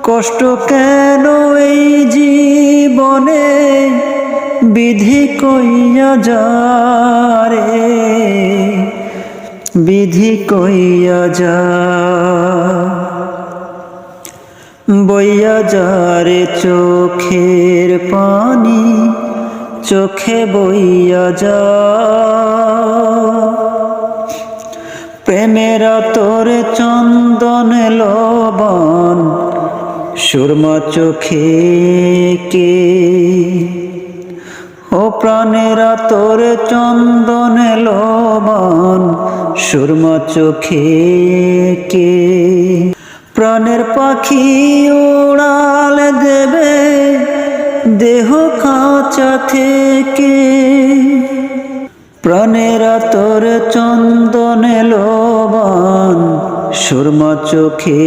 কষ্ট কেন এই জীবনে বিধি কইয়া যা রে, বিধি কইয়া যা, বইয়া যা রে চোখের পানি, চোখে বইয়া যা। প্রেমেরা তোর চন্দন লবণ সুরমা চোখে কে, ও প্রাণেরা তোর চন্দন লবণ সুরমা চোখে কে। প্রাণের পাখি উড়াল দেবে দেহ খাঁচা থেকে, প্রাণেরা তোর চন্দন লবণ সুরমা চোখে